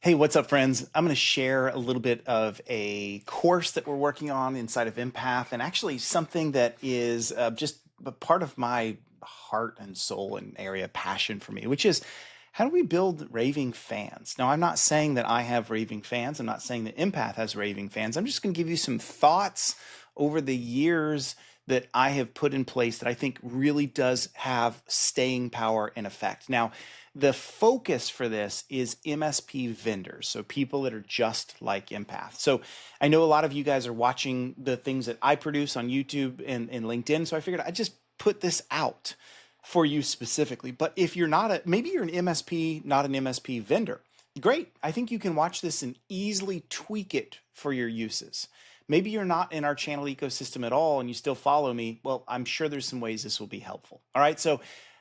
Hey, what's up, friends? I'm going to share a little bit of a course that we're working on inside of Empath, and actually something that is just a part of my heart and soul and area of passion for me, which is how do we build raving fans? Now, I'm not saying that I have raving fans. I'm not saying that Empath has raving fans. I'm just going to give you some thoughts over the years that I have put in place that I think really does have staying power and effect. Now, the focus for this is MSP vendors, so people that are just like Empath. So I know a lot of you guys are watching the things that I produce on YouTube and LinkedIn, so I figured I'd just put this out for you specifically. But if you're not maybe you're an MSP, not an MSP vendor, great. I think you can watch this and easily tweak it for your uses. Maybe you're not in our channel ecosystem at all and you still follow me. Well, I'm sure there's some ways this will be helpful. All right. So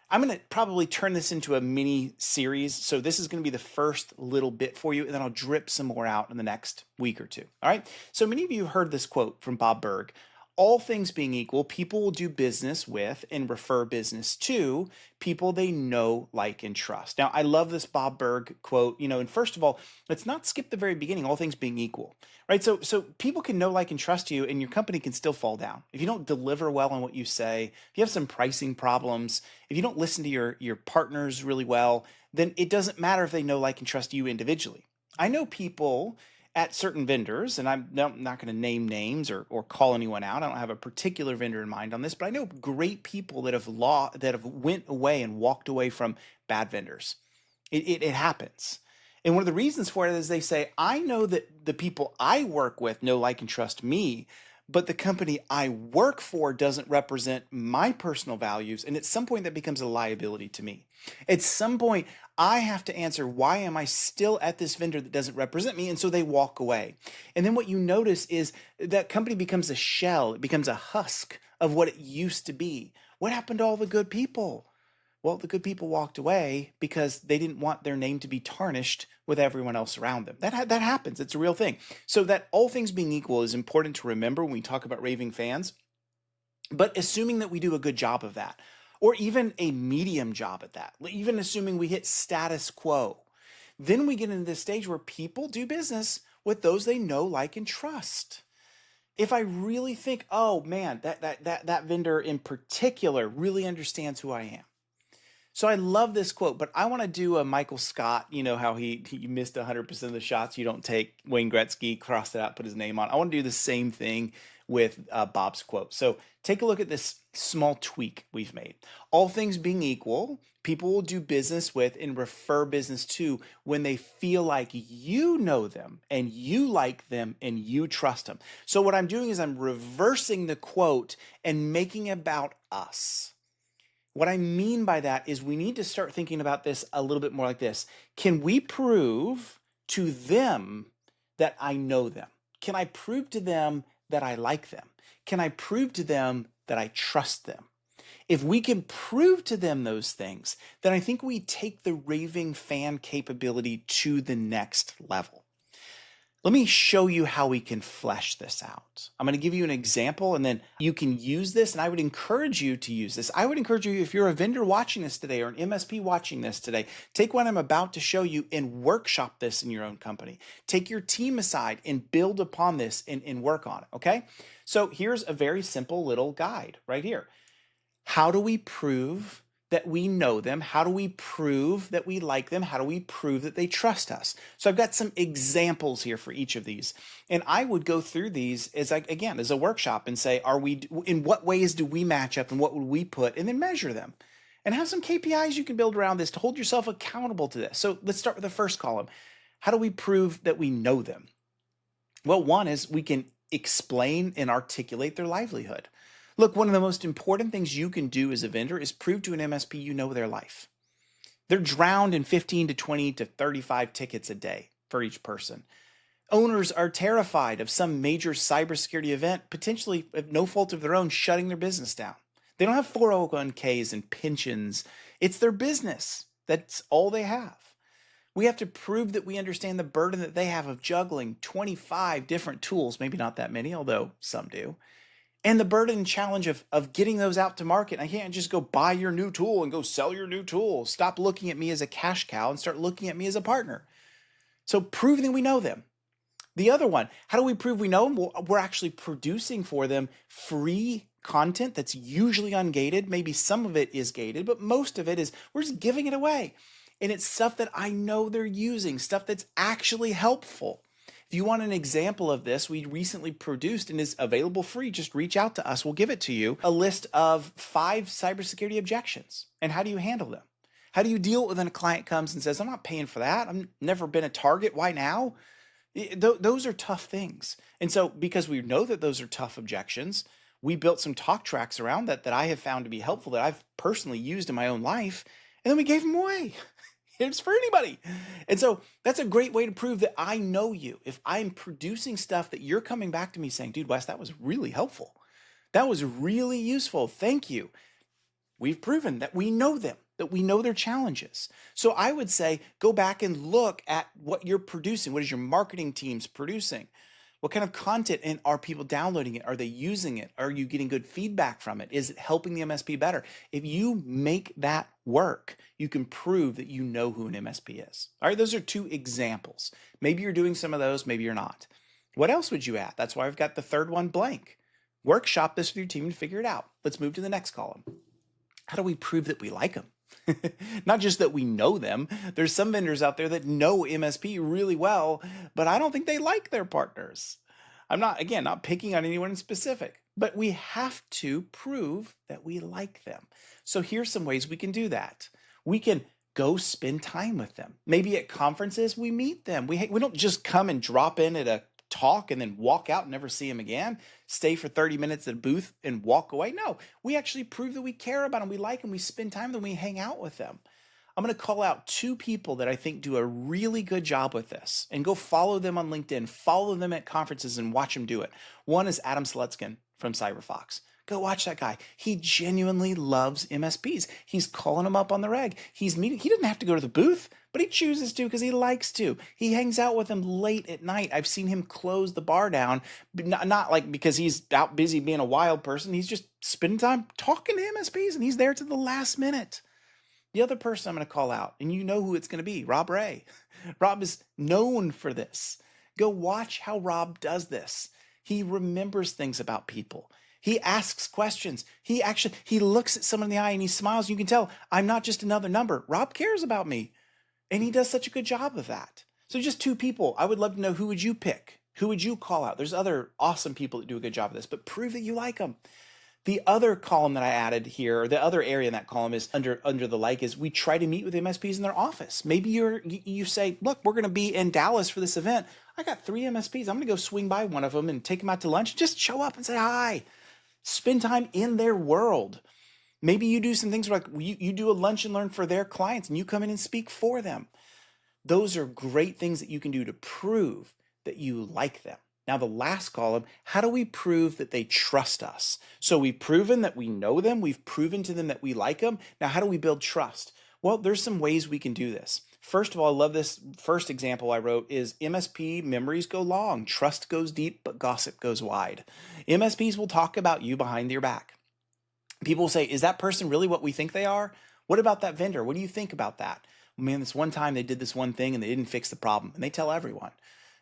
I'm going to probably turn this into a mini series. So this is going to be the first little bit for you, and then I'll drip some more out in the next week or two. All right. So many of you have heard this quote from Bob Berg. All things being equal, people will do business with and refer business to people they know, like, and trust. Now, I love this Bob Berg quote, and first of all, let's not skip the very beginning, all things being equal, right? So people can know, like, and trust you, and your company can still fall down. If you don't deliver well on what you say, if you have some pricing problems, if you don't listen to your partners really well, then it doesn't matter if they know, like, and trust you individually. I know people at certain vendors, and I'm not going to name names or call anyone out. I don't have a particular vendor in mind on this, but I know great people that have went away and walked away from bad vendors. It happens. And one of the reasons for it is they say, I know that the people I work with know, like, and trust me, but the company I work for doesn't represent my personal values. And at some point, that becomes a liability to me. At some point, I have to answer, why am I still at this vendor that doesn't represent me? And so they walk away. And then what you notice is that company becomes a shell, it becomes a husk of what it used to be. What happened to all the good people? Well, the good people walked away because they didn't want their name to be tarnished with everyone else around them. That happens. It's a real thing. So that all things being equal is important to remember when we talk about raving fans. But assuming that we do a good job of that, or even a medium job at that, even assuming we hit status quo, then we get into this stage where people do business with those they know, like, and trust. If I really think, oh man, that vendor in particular really understands who I am. So I love this quote, but I want to do a Michael Scott, how he missed 100% of the shots you don't take, Wayne Gretzky, crossed it out, put his name on. I want to do the same thing with Bob's quote. So take a look at this small tweak we've made. All things being equal, people will do business with and refer business to when they feel like you know them and you like them and you trust them. So what I'm doing is I'm reversing the quote and making it about us. What I mean by that is we need to start thinking about this a little bit more like this. Can we prove to them that I know them? Can I prove to them that I like them? Can I prove to them that I trust them? If we can prove to them those things, then I think we take the raving fan capability to the next level. Let me show you how we can flesh this out. I'm going to give you an example and then you can use this, and I would encourage you to use this. I would encourage you, if you're a vendor watching this today or an MSP watching this today, take what I'm about to show you and workshop this in your own company. Take your team aside and build upon this and work on it, okay? So here's a very simple little guide right here. How do we prove that we know them? How do we prove that we like them? How do we prove that they trust us? So I've got some examples here for each of these. And I would go through these as a workshop and say, in what ways do we match up and what would we put, and then measure them. And have some KPIs you can build around this to hold yourself accountable to this. So let's start with the first column. How do we prove that we know them? Well, one is we can explain and articulate their livelihood. Look, one of the most important things you can do as a vendor is prove to an MSP you know their life. They're drowned in 15 to 20 to 35 tickets a day for each person. Owners are terrified of some major cybersecurity event, potentially of no fault of their own, shutting their business down. They don't have 401ks and pensions. It's their business. That's all they have. We have to prove that we understand the burden that they have of juggling 25 different tools, maybe not that many, although some do. And the burden and challenge of getting those out to market. I can't just go buy your new tool and go sell your new tool. Stop looking at me as a cash cow and start looking at me as a partner. So proving that we know them. The other one, how do we prove we know them? Well, we're actually producing for them free content that's usually ungated. Maybe some of it is gated, but most of it is we're just giving it away. And it's stuff that I know they're using, stuff that's actually helpful. If you want an example of this, we recently produced and is available free. Just reach out to us. We'll give it to you. A list of 5 cybersecurity objections. And how do you handle them? How do you deal with when a client comes and says, I'm not paying for that. I've never been a target. Why now? Those are tough things. And so because we know that those are tough objections, we built some talk tracks around that I have found to be helpful, that I've personally used in my own life. And then we gave them away. It's for anybody. And so that's a great way to prove that I know you. If I'm producing stuff that you're coming back to me saying, dude, Wes, that was really helpful. That was really useful. Thank you. We've proven that we know them, that we know their challenges. So I would say, go back and look at what you're producing. What is your marketing teams producing? What kind of content and are people downloading it? Are they using it? Are you getting good feedback from it? Is it helping the MSP better? If you make that work, you can prove that you know who an MSP is. All right, those are 2 examples. Maybe you're doing some of those, maybe you're not. What else would you add? That's why I've got the third one blank. Workshop this with your team and figure it out. Let's move to the next column. How do we prove that we like them? Not just that we know them. There's some vendors out there that know MSP really well, but I don't think they like their partners. I'm not, again, not picking on anyone in specific, but we have to prove that we like them. So here's some ways we can do that. We can go spend time with them. Maybe at conferences, we meet them. We don't just come and drop in at a talk and then walk out and never see them again, stay for 30 minutes at a booth and walk away. No, we actually prove that we care about them, we like them, we spend time with them, we hang out with them. I'm going to call out 2 people that I think do a really good job with this, and go follow them on LinkedIn, follow them at conferences and watch them do it. One is Adam Slutskin from CyberFox. Go watch that guy. He genuinely loves MSPs. He's calling them up on the reg. He's meeting. He doesn't have to go to the booth, but he chooses to because he likes to. He hangs out with them late at night. I've seen him close the bar down, but not like because he's out busy being a wild person. He's just spending time talking to MSPs, and he's there to the last minute. The other person I'm going to call out, and you know who it's going to be, Rob Ray. Rob is known for this. Go watch how Rob does this. He remembers things about people. He asks questions. He looks at someone in the eye and he smiles. You can tell I'm not just another number. Rob cares about me. And he does such a good job of that. So just 2 people. I would love to know, who would you pick? Who would you call out? There's other awesome people that do a good job of this, but prove that you like them. The other column that I added here, or the other area in that column is under the like, is we try to meet with MSPs in their office. Maybe you say, look, we're going to be in Dallas for this event. I got 3 MSPs. I'm going to go swing by one of them and take them out to lunch. Just show up and say hi. Spend time in their world. Maybe you do some things like you do a lunch and learn for their clients and you come in and speak for them. Those are great things that you can do to prove that you like them. Now, the last column, how do we prove that they trust us? So we've proven that we know them. We've proven to them that we like them. Now, how do we build trust? Well, there's some ways we can do this. First of all, I love this first example I wrote is MSP memories go long, trust goes deep, but gossip goes wide. MSPs will talk about you behind your back. People will say, is that person really what we think they are? What about that vendor? What do you think about that? Man, this one time they did this one thing and they didn't fix the problem, and they tell everyone.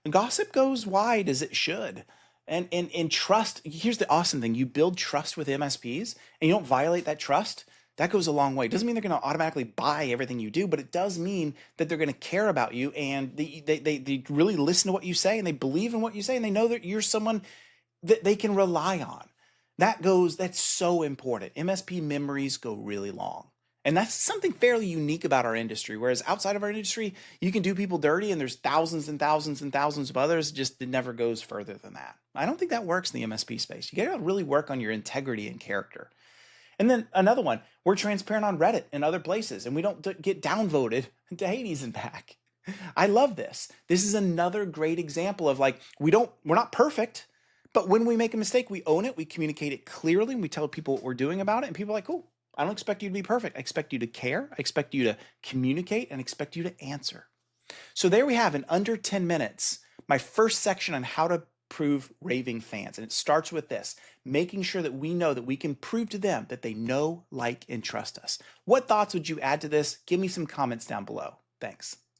And gossip goes wide as it should. And trust, here's the awesome thing. You build trust with MSPs and you don't violate that trust. That goes a long way. It doesn't mean they're going to automatically buy everything you do, but it does mean that they're going to care about you and they really listen to what you say and they believe in what you say and they know that you're someone that they can rely on. That's so important. MSP memories go really long. And that's something fairly unique about our industry. Whereas outside of our industry, you can do people dirty and there's thousands and thousands and thousands of others. Just it never goes further than that. I don't think that works in the MSP space. You got to really work on your integrity and character. And then another one, we're transparent on Reddit and other places, and we don't get downvoted to Hades and back. I love this. This is another great example of like, we're not perfect, but when we make a mistake, we own it, we communicate it clearly, and we tell people what we're doing about it, and people are like, cool, I don't expect you to be perfect. I expect you to care, I expect you to communicate, and I expect you to answer. So there we have, in under 10 minutes, my first section on how to prove raving fans. And it starts with this, making sure that we know that we can prove to them that they know, like, and trust us. What thoughts would you add to this? Give me some comments down below. Thanks.